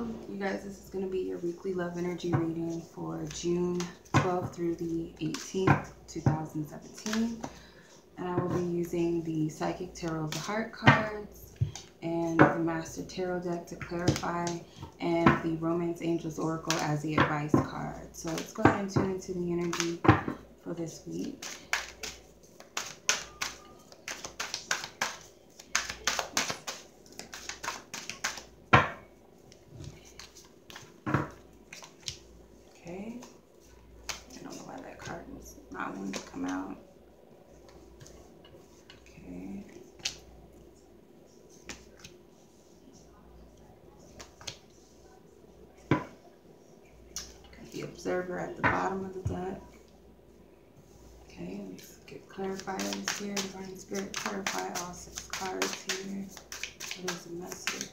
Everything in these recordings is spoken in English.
Hello, you guys. This is going to be your weekly love energy reading for June 12th through the 18th, 2017. And I will be using the Psychic Tarot of the Heart cards and the Master Tarot deck to clarify, and the Romance Angels Oracle as the advice card. So let's go ahead and tune into the energy for this week. Okay, I don't know why that card was not wanting to come out. Okay. Got the Observer at the bottom of the deck. Okay, let's get clarifiers here. Divine Spirit, clarify all 6 cards here. What is the message?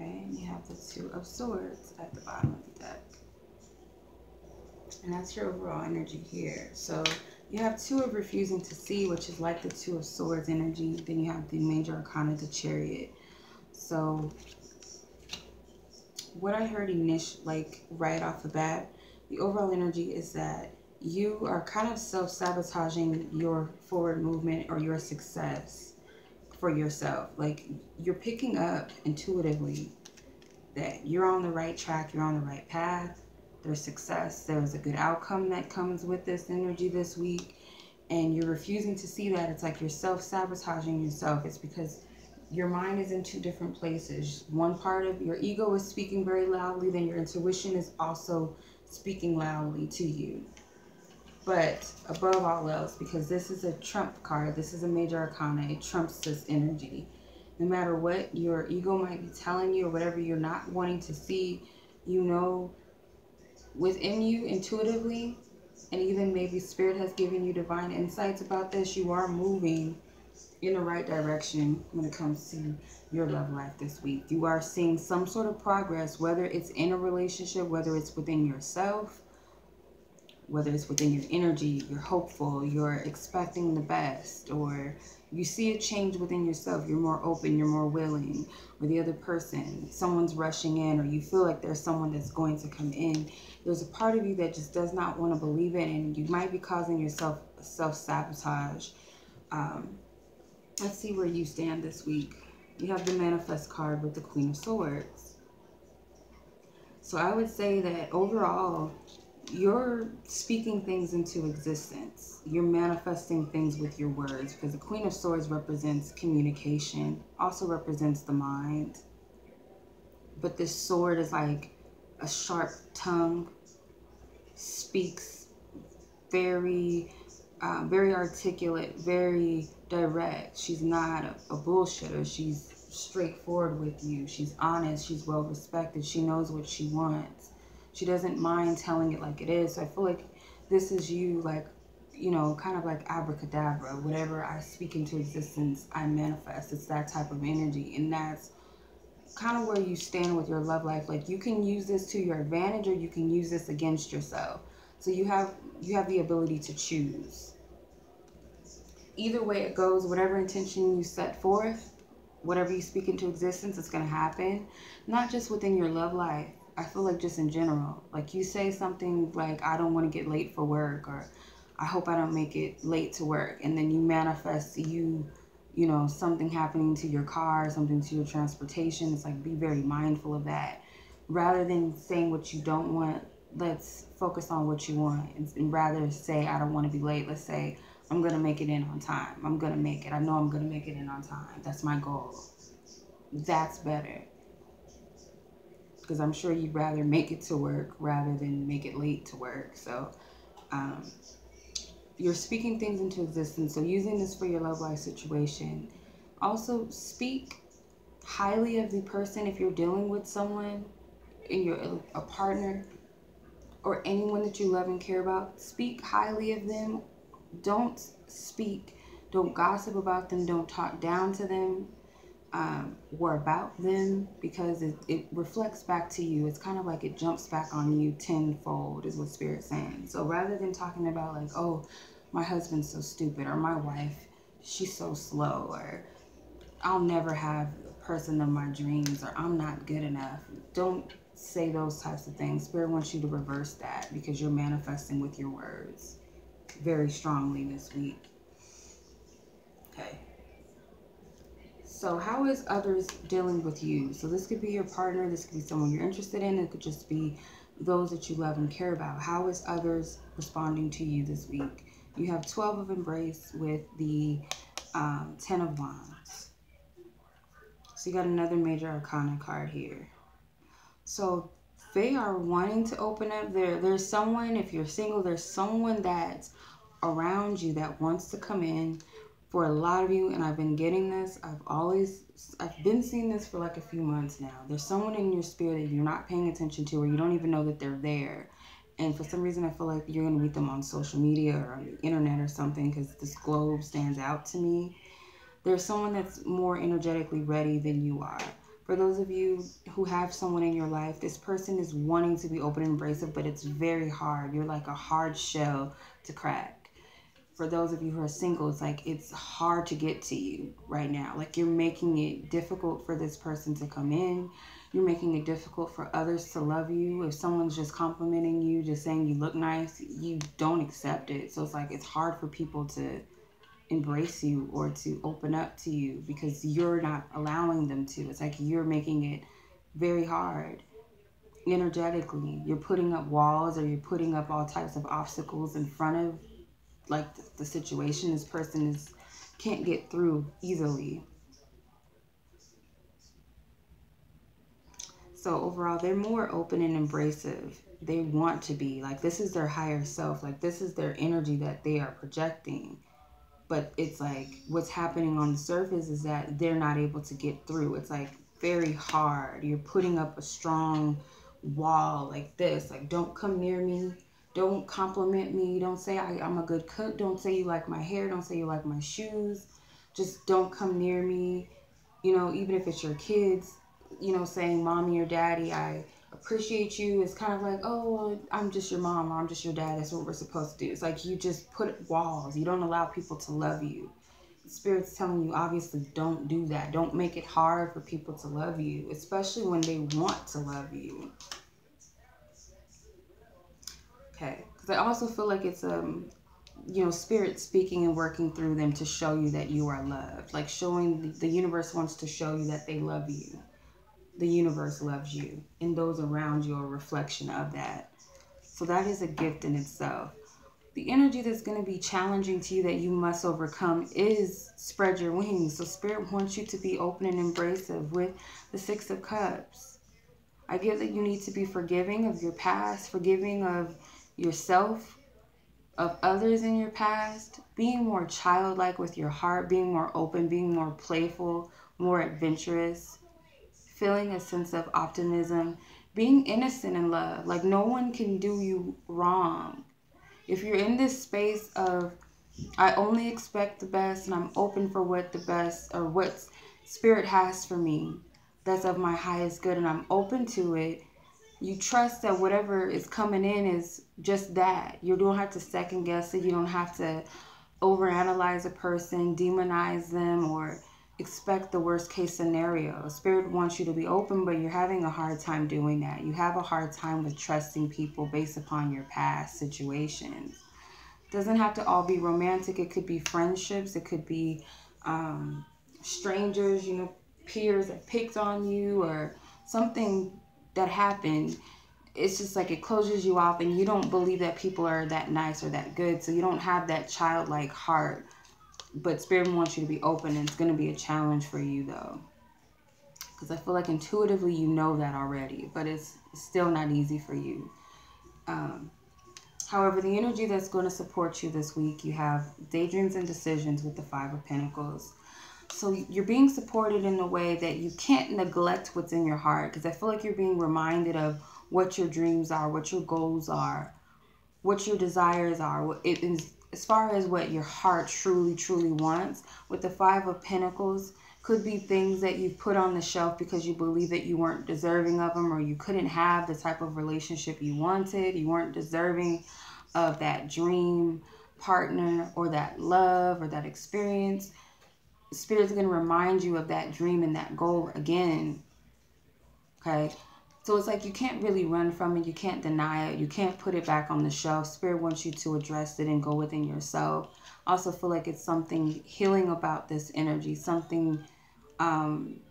Okay, and you have the 2 of Swords at the bottom of the deck. And that's your overall energy here. So you have 2 of Refusing to See, which is like the 2 of Swords energy. Then you have the Major Arcana, the Chariot. So what I heard like right off the bat, the overall energy is that you are kind of self-sabotaging your forward movement or your success for yourself. Like, you're picking up intuitively that you're on the right track, you're on the right path, there's success, there's a good outcome that comes with this energy this week, and you're refusing to see that. It's like you're self-sabotaging yourself. It's because your mind is in 2 different places. One part of your ego is speaking very loudly, then your intuition is also speaking loudly to you. But above all else, because this is a trump card, this is a Major Arcana, it trumps this energy. No matter what your ego might be telling you or whatever you're not wanting to see, you know within you intuitively, and even maybe Spirit has given you divine insights about this, you are moving in the right direction when it comes to your love life this week. You are seeing some sort of progress, whether it's in a relationship, whether it's within yourself, whether it's within your energy, you're hopeful, you're expecting the best, or you see a change within yourself, you're more open, you're more willing, or the other person, someone's rushing in, or you feel like there's someone that's going to come in. There's a part of you that just does not want to believe it, and you might be causing yourself self-sabotage. Let's see where you stand this week. You have the Manifest card with the Queen of Swords. So I would say that overall, you're speaking things into existence. You're manifesting things with your words, because the Queen of Swords represents communication, also represents the mind. But this sword is like a sharp tongue, speaks very, very articulate, very direct. She's not a bullshitter. She's straightforward with you. She's honest. She's well respected. She knows what she wants. She doesn't mind telling it like it is. So I feel like this is you, like, you know, kind of like abracadabra. Whatever I speak into existence, I manifest. It's that type of energy. And that's kind of where you stand with your love life. Like, you can use this to your advantage, or you can use this against yourself. So you have the ability to choose. Either way it goes, whatever intention you set forth, whatever you speak into existence, it's going to happen. Not just within your love life. I feel like just in general. Like, you say something like, I don't want to get late for work, or I hope I don't make it late to work. And then you manifest you know, something happening to your car, something to your transportation. It's like, be very mindful of that. Rather than saying what you don't want, let's focus on what you want. And rather say, I don't want to be late. Let's say, I'm going to make it in on time. I'm going to make it. I know I'm going to make it in on time. That's my goal. That's better. Because I'm sure you'd rather make it to work rather than make it late to work. So you're speaking things into existence. So using this for your love life situation. Also, speak highly of the person if you're dealing with someone, and you're a partner, or anyone that you love and care about. Speak highly of them. Don't gossip about them. Don't talk down to them. were about them, because it reflects back to you. It's kind of like it jumps back on you tenfold, is what Spirit's saying. So rather than talking about like, oh, my husband's so stupid, or my wife, she's so slow, or I'll never have the person of my dreams, or I'm not good enough. Don't say those types of things. Spirit wants you to reverse that, because you're manifesting with your words very strongly this week. Okay. So how is others dealing with you? So this could be your partner. This could be someone you're interested in. It could just be those that you love and care about. How is others responding to you this week? You have 12 of Embrace with the 10 of Wands. So you got another major arcana card here. So they are wanting to open up. There's someone, if you're single, there's someone that's around you that wants to come in. For a lot of you, and I've been getting this, I've been seeing this for like a few months now. There's someone in your spirit that you're not paying attention to, or you don't even know that they're there. And for some reason, I feel like you're going to meet them on social media or on the internet or something, because this globe stands out to me. There's someone that's more energetically ready than you are. For those of you who have someone in your life, this person is wanting to be open and embracive, but it's very hard. You're like a hard shell to crack. For those of you who are single, it's like it's hard to get to you right now. Like you're making it difficult for this person to come in. You're making it difficult for others to love you. If someone's just complimenting you, just saying you look nice, you don't accept it. So it's like it's hard for people to embrace you or to open up to you, because you're not allowing them to. It's like you're making it very hard energetically. You're putting up walls, or you're putting up all types of obstacles in front of like the situation. This person can't get through easily. So overall, they're more open and embracive. They want to be like, this is their higher self. Like this is their energy that they are projecting. But it's like what's happening on the surface is that they're not able to get through. It's like very hard. You're putting up a strong wall like this. Like, don't come near me. Don't compliment me. Don't say I'm a good cook. Don't say you like my hair. Don't say you like my shoes. Just don't come near me. You know, even if it's your kids, you know, saying mommy or daddy, I appreciate you. It's kind of like, oh, well, I'm just your mom, or I'm just your dad. That's what we're supposed to do. It's like you just put walls. You don't allow people to love you. Spirit's telling you, obviously, don't do that. Don't make it hard for people to love you, especially when they want to love you. Okay, because I also feel like it's you know, Spirit speaking and working through them to show you that you are loved. Like showing the universe wants to show you that they love you. The universe loves you, and those around you are a reflection of that. So that is a gift in itself. The energy that's going to be challenging to you that you must overcome is spread your wings. So Spirit wants you to be open and embracive with the 6 of Cups. I get that you need to be forgiving of your past, forgiving of yourself, of others in your past, being more childlike with your heart, being more open, being more playful, more adventurous, feeling a sense of optimism, being innocent in love. Like no one can do you wrong. If you're in this space of, I only expect the best and I'm open for what the best or what Spirit has for me, that's of my highest good, and I'm open to it, you trust that whatever is coming in is just that. You don't have to second guess it. You don't have to overanalyze a person, demonize them, or expect the worst case scenario. Spirit wants you to be open, but you're having a hard time doing that. You have a hard time with trusting people based upon your past situations. It doesn't have to all be romantic. It could be friendships. It could be strangers, you know, peers that picked on you, or something that happened. It's just like it closes you off, and you don't believe that people are that nice or that good, so you don't have that childlike heart. But Spirit wants you to be open, and it's going to be a challenge for you though, because I feel like intuitively you know that already, but it's still not easy for you. However, the energy that's going to support you this week, you have daydreams and decisions with the 5 of Pentacles. So you're being supported in a way that you can't neglect what's in your heart, because I feel like you're being reminded of what your dreams are, what your goals are, what your desires are. As far as what your heart truly, truly wants. With the 5 of Pentacles, Could be things that you've put on the shelf because you believe that you weren't deserving of them, or you couldn't have the type of relationship you wanted. You weren't deserving of that dream partner or that love or that experience. Spirit's going to remind you of that dream and that goal again. Okay? So it's like you can't really run from it. You can't deny it. You can't put it back on the shelf. Spirit wants you to address it and go within yourself. I also feel like it's something healing about this energy. Something, I'm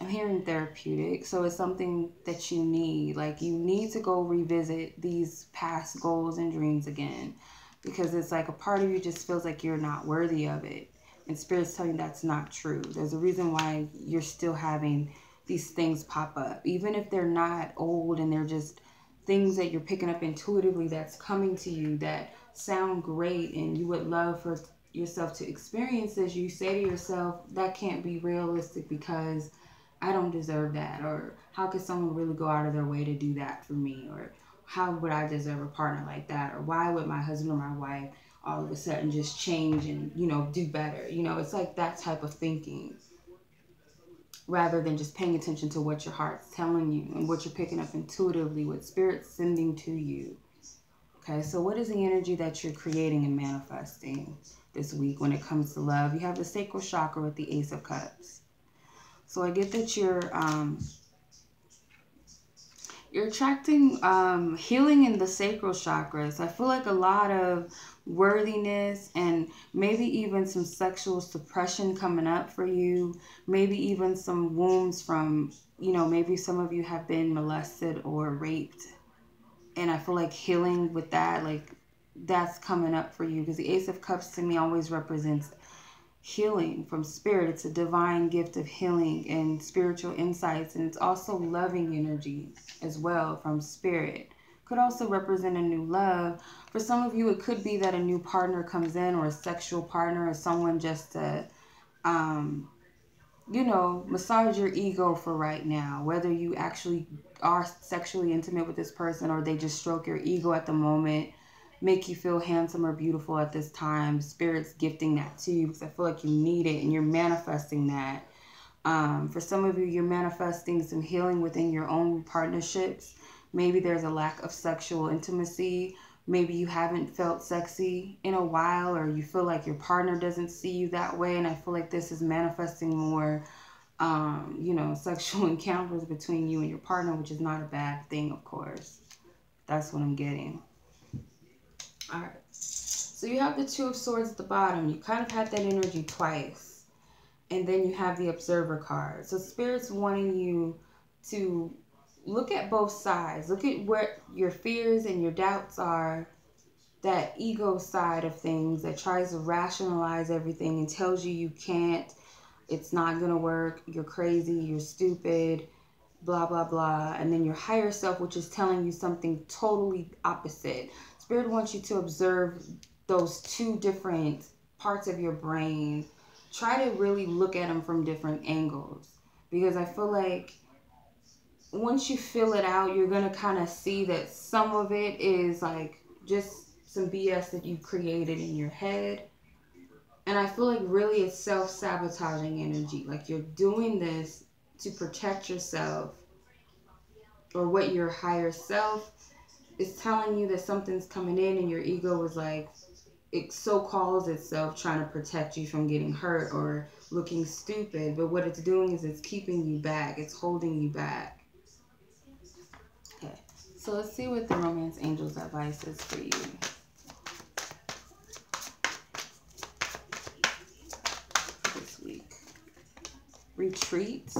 hearing therapeutic. So it's something that you need. Like you need to go revisit these past goals and dreams again. Because it's like a part of you just feels like you're not worthy of it. And Spirit's telling you that's not true. There's a reason why you're still having these things pop up, even if they're not old and they're just things that you're picking up intuitively that's coming to you that sound great and you would love for yourself to experience. As you say to yourself, that can't be realistic because I don't deserve that, or how could someone really go out of their way to do that for me, or how would I deserve a partner like that, or why would my husband or my wife all of a sudden just change and, you know, do better. You know, it's like that type of thinking, rather than just paying attention to what your heart's telling you and what you're picking up intuitively, what Spirit's sending to you. Okay, so what is the energy that you're creating and manifesting this week when it comes to love? You have the sacral chakra with the Ace of Cups. So I get that you're attracting healing in the sacral chakras. I feel like a lot of worthiness and maybe even some sexual suppression coming up for you. Maybe even some wounds from, you know, maybe some of you have been molested or raped. And I feel like healing with that, like that's coming up for you. Because the Ace of Cups to me always represents healing from Spirit. It's a divine gift of healing and spiritual insights. And it's also loving energy as well from Spirit. Could also represent a new love. For some of you, it could be that a new partner comes in, or a sexual partner, or someone just to, you know, massage your ego for right now. Whether you actually are sexually intimate with this person, or they just stroke your ego at the moment, make you feel handsome or beautiful at this time. Spirit's gifting that to you because I feel like you need it and you're manifesting that. For some of you, you're manifesting some healing within your own partnerships. Maybe there's a lack of sexual intimacy. Maybe you haven't felt sexy in a while, or you feel like your partner doesn't see you that way. And I feel like this is manifesting more, you know, sexual encounters between you and your partner, which is not a bad thing, of course. That's what I'm getting. All right. So you have the Two of Swords at the bottom. You kind of had that energy twice. And then you have the Observer card. So Spirit's wanting you to look at both sides. Look at where your fears and your doubts are. That ego side of things that tries to rationalize everything and tells you you can't, it's not going to work, you're crazy, you're stupid, blah, blah, blah. And then your higher self, which is telling you something totally opposite. Spirit wants you to observe those two different parts of your brain. Try to really look at them from different angles. Because I feel like once you fill it out, you're going to kind of see that some of it is like just some BS that you've created in your head. And I feel like really it's self-sabotaging energy. Like you're doing this to protect yourself, or what your higher self is telling you that something's coming in, and your ego is like, it so calls itself trying to protect you from getting hurt or looking stupid. But what it's doing is it's keeping you back. It's holding you back. Okay, so let's see what the Romance Angel's advice is for you. This week. Retreat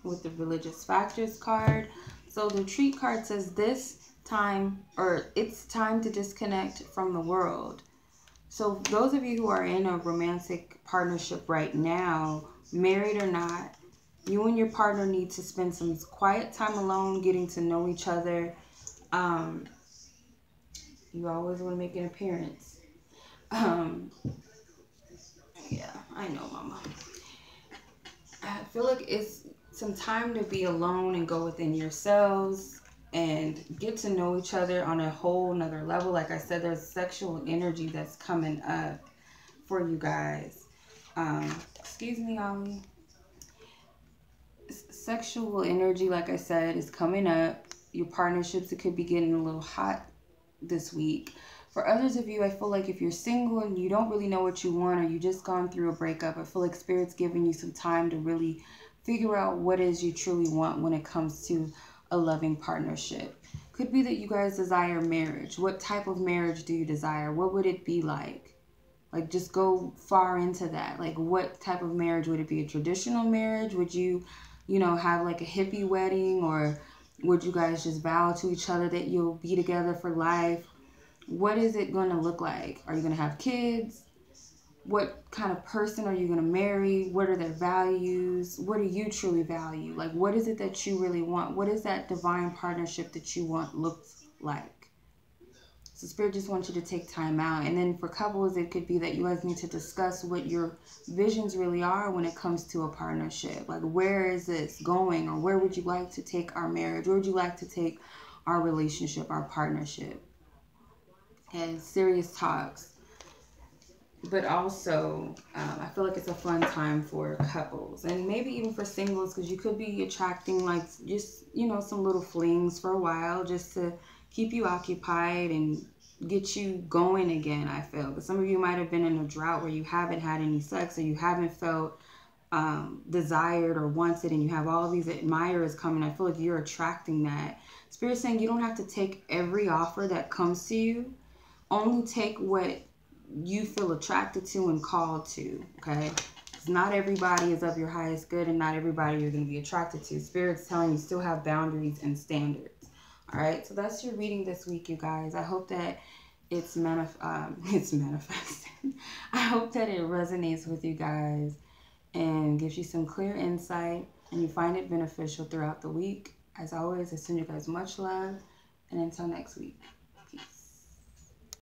with the Religious Factors card. So the retreat card says this time, or it's time to disconnect from the world. So those of you who are in a romantic partnership right now, married or not, you and your partner need to spend some quiet time alone, getting to know each other. You always want to make an appearance. Yeah, I know, Mama. I feel like it's some time to be alone and go within yourselves and get to know each other on a whole nother level. Like I said, there's sexual energy that's coming up for you guys. Excuse me, Ollie. sexual energy, like I said, is coming up. Your partnerships, it could be getting a little hot this week. For others of you, I feel like if you're single and you don't really know what you want, or you just gone through a breakup, I feel like Spirit's giving you some time to really figure out what it is you truly want when it comes to a loving partnership. Could be that you guys desire marriage. What type of marriage do you desire? What would it be like? Like, just go far into that. Like, what type of marriage would it be? A traditional marriage? Would you, have like a hippie wedding? Or would you guys just vow to each other that you'll be together for life? What is it going to look like? Are you going to have kids? What kind of person are you going to marry? What are their values? What do you truly value? Like, what is it that you really want? What is that divine partnership that you want looks like? So Spirit just wants you to take time out. And then for couples, it could be that you guys need to discuss what your visions really are when it comes to a partnership. Like, where is this going? Or where would you like to take our marriage? Where would you like to take our relationship, our partnership? And serious talks. But also, I feel like it's a fun time for couples. And maybe even for singles, because you could be attracting, like, just, some little flings for a while just to keep you occupied and get you going again, I feel. Because some of you might have been in a drought where you haven't had any sex, or you haven't felt desired or wanted, and you have all these admirers coming. I feel like you're attracting that. Spirit's saying you don't have to take every offer that comes to you. Only take what you feel attracted to and called to, okay? Because not everybody is of your highest good, and not everybody you're going to be attracted to. Spirit's telling you still have boundaries and standards. All right, so that's your reading this week, you guys. I hope that it's manifesting. I hope that it resonates with you guys and gives you some clear insight, and you find it beneficial throughout the week. As always, I send you guys much love, and until next week.